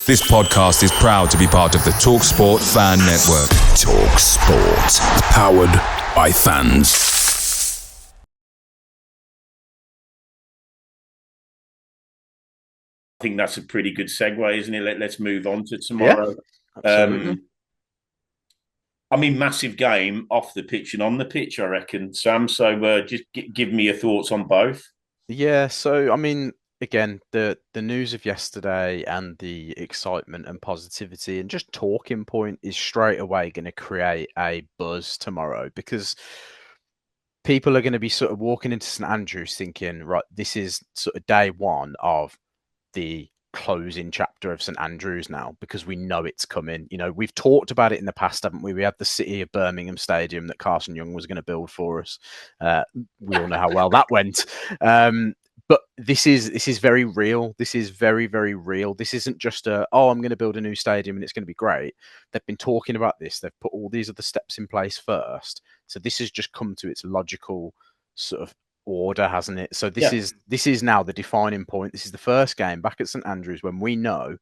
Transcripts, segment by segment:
This podcast is proud to be part of the TalkSport Fan Network. TalkSport. Powered by fans. I think that's a pretty good segue, isn't it? Let's move on to tomorrow. Yeah, absolutely. Massive game off the pitch and on the pitch, I reckon, Sam. So just give me your thoughts on both. Yeah, again, the news of yesterday and the excitement and positivity and just talking point is straight away going to create a buzz tomorrow, because people are going to be sort of walking into St Andrews thinking, right, this is sort of day one of the closing chapter of St Andrews now, because we know it's coming. You know, we've talked about it in the past, haven't we? We had the City of Birmingham stadium that Carson Young was going to build for us. We all know how well that went. But this is very real. This is very, very real. This isn't just I'm going to build a new stadium and it's going to be great. They've been talking about this. They've put all these other steps in place first. So this has just come to its logical sort of order, hasn't it? So this is now the defining point. This is the first game back at St Andrews when we know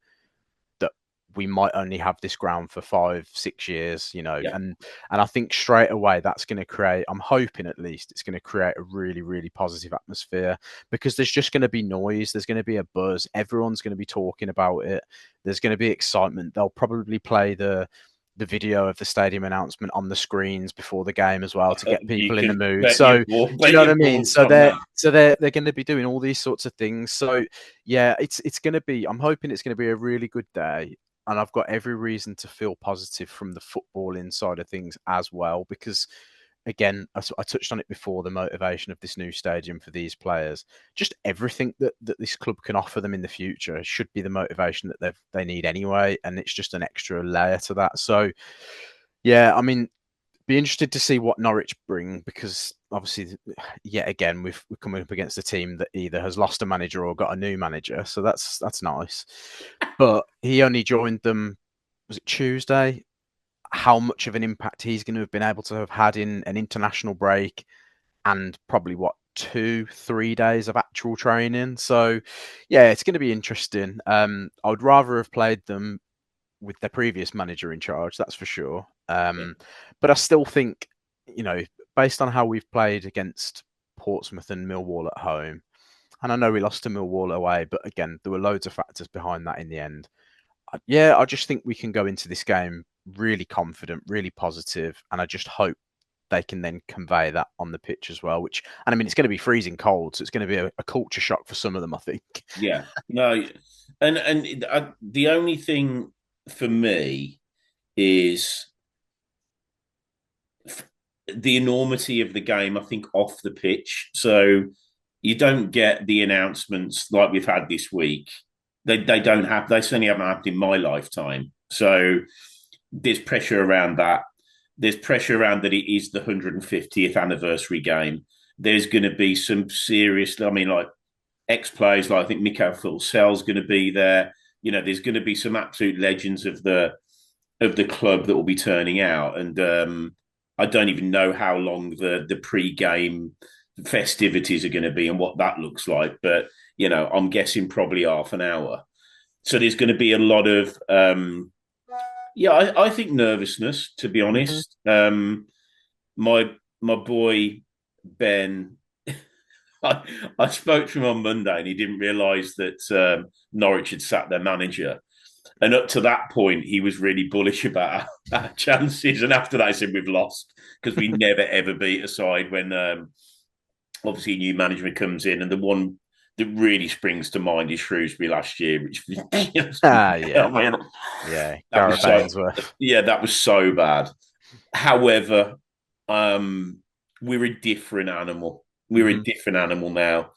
that we might only have this ground for 5-6 years, and I think straight away that's going to create, I'm hoping at least it's going to create a really, really positive atmosphere, because there's just going to be noise, there's going to be a buzz, everyone's going to be talking about it, there's going to be excitement. They'll probably play the video of the stadium announcement on the screens before the game as well to get people in the mood. So do you know what I mean? So they're going to be doing all these sorts of things. So yeah, it's going to be, I'm hoping it's going to be a really good day, and I've got every reason to feel positive from the footballing side of things as well, because again, I touched on it before, the motivation of this new stadium for these players, just everything that this club can offer them in the future should be the motivation that they need anyway, and it's just an extra layer to that. So yeah, be interested to see what Norwich bring, because obviously, yet again, we're coming up against a team that either has lost a manager or got a new manager, so that's nice. But he only joined them, was it Tuesday? How much of an impact he's going to have been able to have had in an international break and probably 2-3 days of actual training. So yeah, it's going to be interesting. I would rather have played them with their previous manager in charge, that's for sure. But I still think, based on how we've played against Portsmouth and Millwall at home, and I know we lost to Millwall away, but again, there were loads of factors behind that in the end. I just think we can go into this game really confident, really positive, and I just hope they can then convey that on the pitch as well. It's going to be freezing cold, so it's going to be a culture shock for some of them, I think. Yeah, no, and the only thing for me is the enormity of the game, I think, off the pitch. So you don't get the announcements like we've had this week. They certainly haven't happened in my lifetime. So there's pressure around that. There's pressure around that it is the 150th anniversary game. There's going to be some serious, like ex-players, like I think Mikael Fulsell's going to be there. There's going to be some absolute legends of the club that will be turning out. And I don't even know how long the pre-game festivities are going to be and what that looks like. But, I'm guessing probably half an hour. So there's going to be a lot of, I think nervousness, to be honest. Mm-hmm. My boy, Ben, I spoke to him on Monday and he didn't realise that Norwich had sacked their manager. And up to that point, he was really bullish about our chances. And after that, I said, we've lost, because we never, ever beat a side when obviously new management comes in. And the one that really springs to mind is Shrewsbury last year, which that was so bad. However, we're a different animal. We're a different animal now.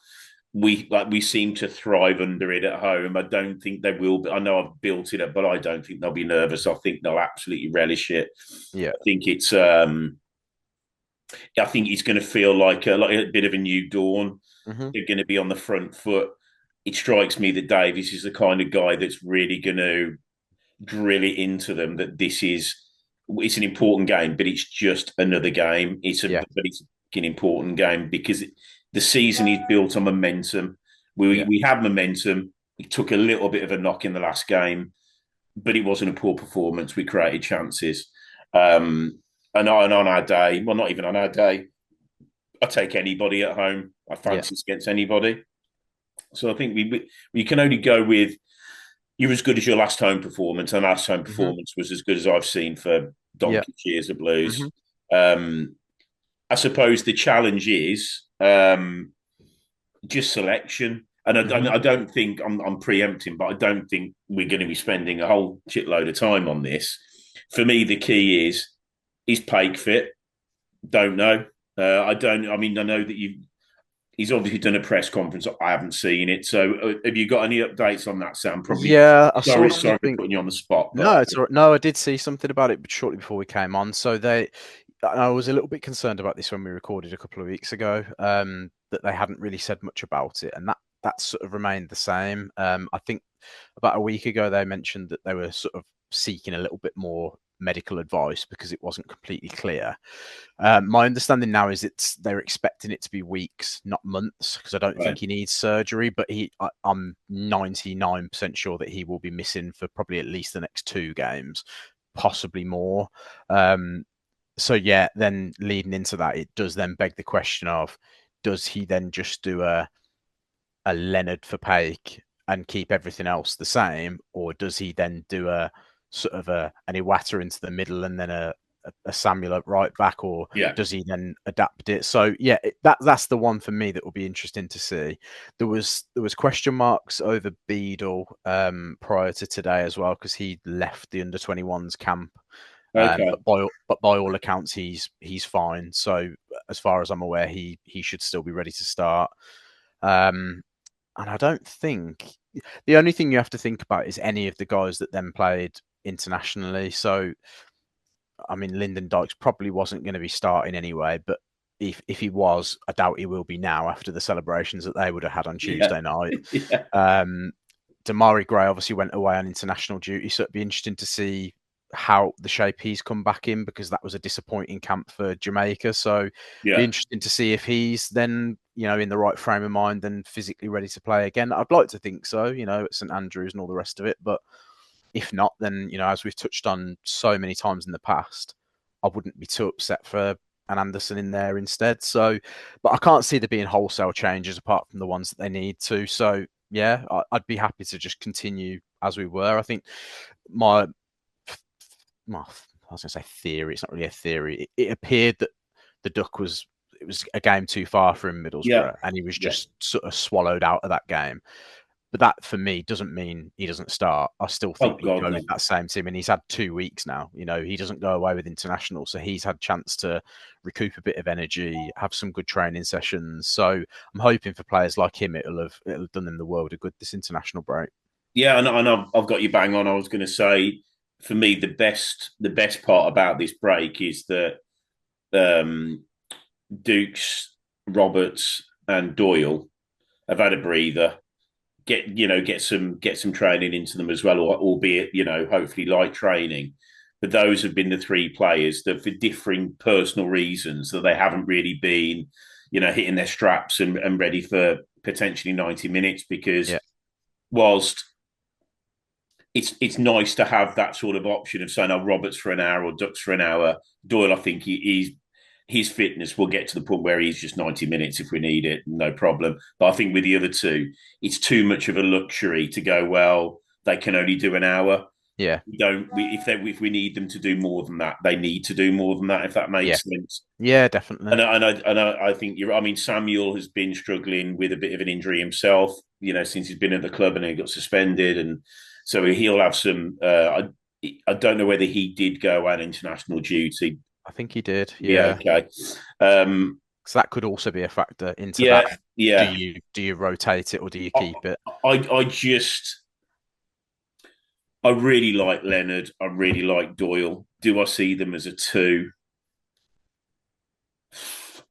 We seem to thrive under it at home. I don't think they will be. I know I've built it up, but I don't think they'll be nervous. I think they'll absolutely relish it. Yeah, I think it's going to feel like a bit of a new dawn. Mm-hmm. They're going to be on the front foot. It strikes me that Davies is the kind of guy that's really going to drill it into them that it's an important game, but it's just another game. But it's an important game because the season is built on momentum. We have momentum. We took a little bit of a knock in the last game, but it wasn't a poor performance. We created chances. And on our day, well, not even on our day, I take anybody at home. I Yeah. fancy us against anybody. So I think we can only go with you're as good as your last home performance, and last home Hmm. performance was as good as I've seen for Yeah. donkey years of Hmm. Blues. I suppose the challenge is just selection. And Hmm. I don't think I'm preempting, but I don't think we're going to be spending a whole shitload of time on this. For me, the key is Paik fit? Don't know. I don't. I mean, I know that he's obviously done a press conference. I haven't seen it. So, have you got any updates on that, Sam? Probably. Yeah, I saw Sorry for something. putting you on the spot, but No, it's all right. No, I did see something about it shortly before we came on. So I was a little bit concerned about this when we recorded a couple of weeks ago, that they hadn't really said much about it, and that sort of remained the same. I think about a week ago they mentioned that they were sort of seeking a little bit more medical advice because it wasn't completely clear. My understanding now is they're expecting it to be weeks, not months, because I don't think right. he needs surgery. But I'm 99% sure that he will be missing for probably at least the next 2 games, possibly more. Um, so yeah, then leading into that, it does then beg the question of, does he then just do a Leonard for Paik and keep everything else the same, or does he then do a sort of an Iwata into the middle and then a Samuel at right back, or Yeah. does he then adapt it? So yeah, that's the one for me that will be interesting to see. There was question marks over Beadle prior to today as well because he left the under 21s camp. Okay. But by all accounts, he's fine. So as far as I'm aware, he should still be ready to start. Um, and I don't think the only thing you have to think about is any of the guys that then played internationally. So, I mean, Lyndon Dykes probably wasn't going to be starting anyway, but if he was, I doubt he will be now after the celebrations that they would have had on Yeah. Tuesday night. Yeah. Um, Damari Gray obviously went away on international duty, so it'd be interesting to see how the shape he's come back in because that was a disappointing camp for Jamaica. So be Yeah. interesting to see if he's then, in the right frame of mind and physically ready to play again. I'd like to think so, at St Andrews and all the rest of it. But if not, then, as we've touched on so many times in the past, I wouldn't be too upset for an Anderson in there instead. So, but I can't see there being wholesale changes apart from the ones that they need to. So, yeah, I'd be happy to just continue as we were. I think my, well, I was going to say theory. It's not really a theory. It appeared that the Duck was a game too far for him, Yeah. Middlesbrough, and he was Yeah. just sort of swallowed out of that game. But that for me doesn't mean he doesn't start. I still think Oh he'd God, go no. with that same team, and he's had 2 weeks now. He doesn't go away with international, so he's had chance to recoup a bit of energy, have some good training sessions. So I'm hoping for players like him, it'll have done them the world of good this international break. Yeah, and I've got you bang on. I was going to say, for me, the best part about this break is that um, Dukes, Roberts, and Doyle have had a breather. Get some training into them as well, albeit hopefully light training. But those have been the three players that, for differing personal reasons, that they haven't really been, hitting their straps and ready for potentially 90 minutes. Because Yeah, whilst it's nice to have that sort of option of saying, "Oh, Roberts for an hour or Ducks for an hour." Doyle, I think his fitness will get to the point where he's just 90 minutes if we need it, no problem. But I think with the other two, it's too much of a luxury to go, well, they can only do an hour. yeah, If we need them to do more than that, they need to do more than that, if that yeah, makes sense. yeah, definitely. And I think I mean, Samuel has been struggling with a bit of an injury himself, since he's been at the club and he got suspended, and so he'll have some. I don't know whether he did go on international duty. I think he did. Yeah, Yeah, okay. Um, so that could also be a factor into yeah, that. Do yeah. you rotate it or do you I, keep it? I really like Leonard. I really like Doyle. Do I see them as a two?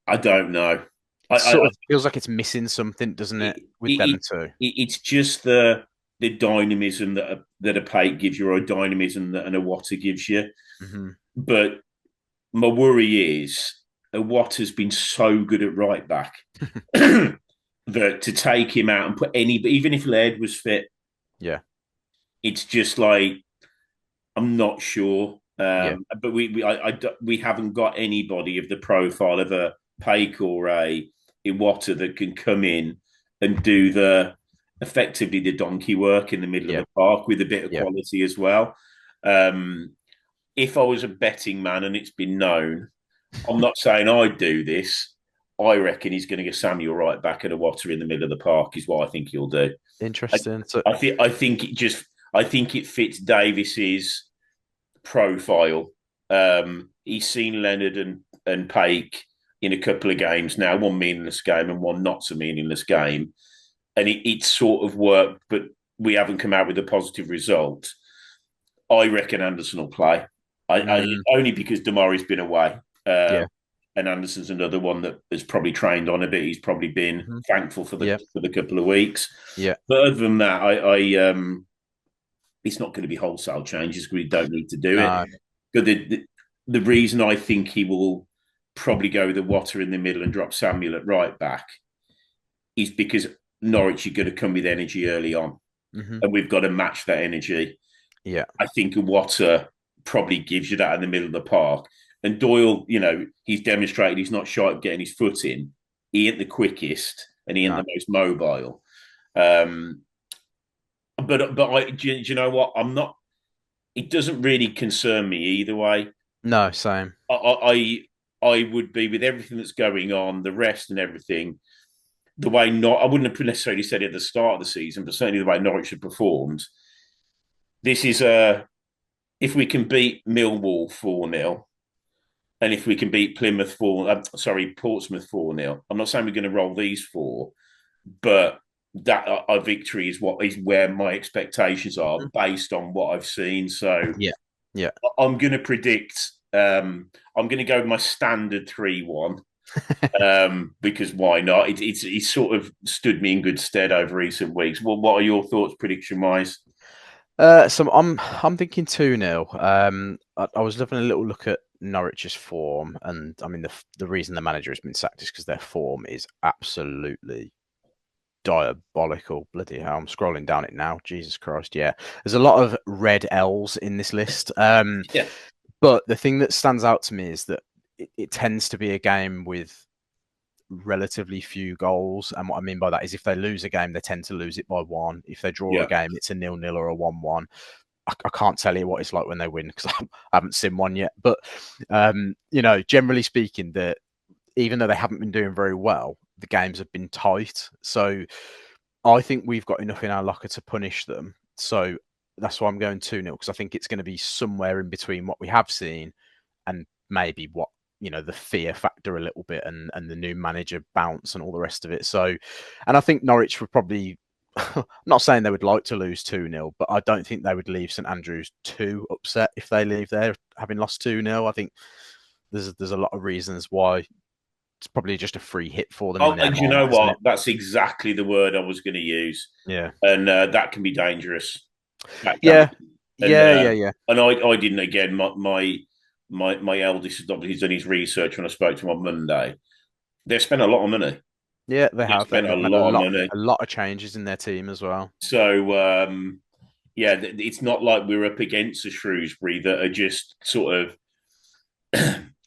I don't know. It sort I of feels like it's missing something, doesn't it, with them it, two? it's just the dynamism that a Pate gives you, or a dynamism that an Iwata gives you. Hmm. But my worry is Iwata's been so good at right back that to take him out and put any, even if Laird was fit, Yeah, it's just like I'm not sure. Yeah, But we haven't got anybody of the profile of a Paik or a Iwata that can come in and do the effectively the donkey work in the middle of yeah, the park with a bit of yeah. quality as well. Um, if I was a betting man and it's been known, I'm not saying I'd do this. I reckon he's going to get Samuel right back at a Water in the middle of the park. Is what I think he'll do. I, Interesting. So, I think it fits Davis's profile. He's seen Leonard and Paik in a couple of games now, one meaningless game and one not so meaningless game, and it sort of worked, but we haven't come out with a positive result. I reckon Anderson will play. mm, Only because Damari's been away. yeah, And Anderson's another one that has probably trained on a bit. He's probably been hmm, thankful for yeah, the couple of weeks. yeah. But other than that, it's not going to be wholesale changes because we don't need to do it. No. But the reason I think he will probably go with the Water in the middle and drop Samuel at right back is because Norwich are going to come with energy early on, Hmm. and we've got to match that energy. Yeah. I think a Water probably gives you that in the middle of the park. And Doyle, he's demonstrated he's not shy of getting his foot in. He ain't the quickest and he ain't No. the most mobile. Um, do you know what? I'm not. It doesn't really concern me either way. No, same. I would be with everything that's going on, the rest and everything. The way not, I wouldn't have necessarily said it at the start of the season, but certainly the way Norwich have performed. This is a if we can beat Millwall 4-0, and if we can beat Portsmouth 4-0. I'm not saying we're going to roll these four, but that a victory is what is where my expectations are Mhm. based on what I've seen. So Yeah. Yeah. I'm going to predict. I'm going to go with my standard 3-1 because why not? It's sort of stood me in good stead over recent weeks. What are your thoughts prediction wise? So I'm thinking 2-0. I was having a little look at Norwich's form, and I mean the reason the manager has been sacked is because their form is absolutely diabolical. Bloody hell! I'm scrolling down it now. Jesus Christ! Yeah, there's a lot of red L's in this list. Yeah, But the thing that stands out to me is that it tends to be a game with relatively few goals. And what I mean by that is if they lose a game, they tend to lose it by one. If they draw a yeah. game, it's a 0-0 or a 1-1. I can't tell you what it's like when they win because I haven't seen one yet. But generally speaking, that even though they haven't been doing very well, the games have been tight. So I think we've got enough in our locker to punish them. So that's why I'm going 2-0 because I think it's going to be somewhere in between what we have seen and maybe what the fear factor a little bit and the new manager bounce and all the rest of it. So, and I think Norwich would probably. Not saying they would like to lose 2-0, but I don't think they would leave St Andrews too upset if they leave there having lost 2-0. I think there's a lot of reasons why it's probably just a free hit for them in Oh, their and you mind, know isn't it? what? That's exactly the word I was going to use, Yeah. and that can be dangerous. That can, Yeah. and Yeah, yeah, yeah. I didn't again. My eldest has obviously done his research when I spoke to him on Monday. They've spent a lot of money. Yeah, they They've have, spent and a they've made a lot of lot money. a lot of changes in their team as well. So yeah, it's not like we're up against a Shrewsbury that are just sort of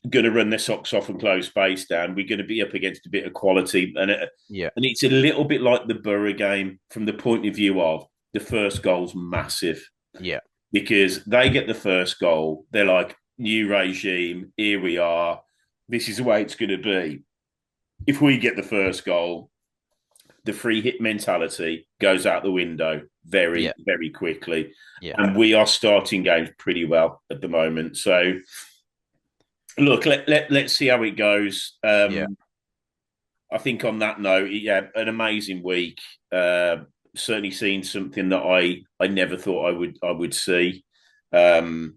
going to run their socks off and close space down. We're going to be up against a bit of quality, Yeah. and it's a little bit like the Borough game from the point of view of the first goal's massive Yeah. because they get the first goal. They're like, new regime, here we are. This is the way it's going to be. If we get the first goal, the free hit mentality goes out the window Yeah. very, very quickly. Yeah. And we are starting games pretty well at the moment. So, look, let's see how it goes. Yeah. I think on that note, yeah, an amazing week. Certainly seen something that I never thought I would see. Um,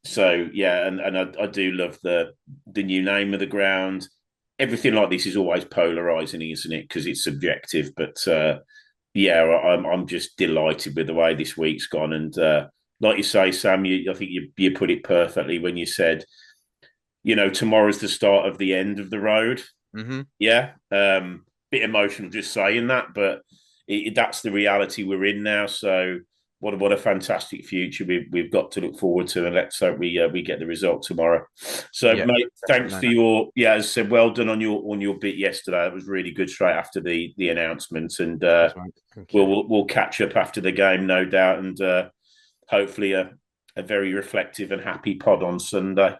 so yeah, and I do love the new name of the ground. Everything like this is always polarizing, isn't it? Because it's subjective. But yeah, I'm just delighted with the way this week's gone. And like you say, Sam, I think you put it perfectly when you said, tomorrow's the start of the end of the road. Mm-hmm. Yeah, bit emotional just saying that, but that's the reality we're in now. So what a fantastic future we've got to look forward to, and let's hope we get the result tomorrow. So, Yeah, mate, thanks for definitely. your as I said, well done on your bit yesterday. It was really good straight after the announcement, and Cheers, mate. Thank you. we'll catch up after the game, no doubt, and hopefully a very reflective and happy pod on Sunday.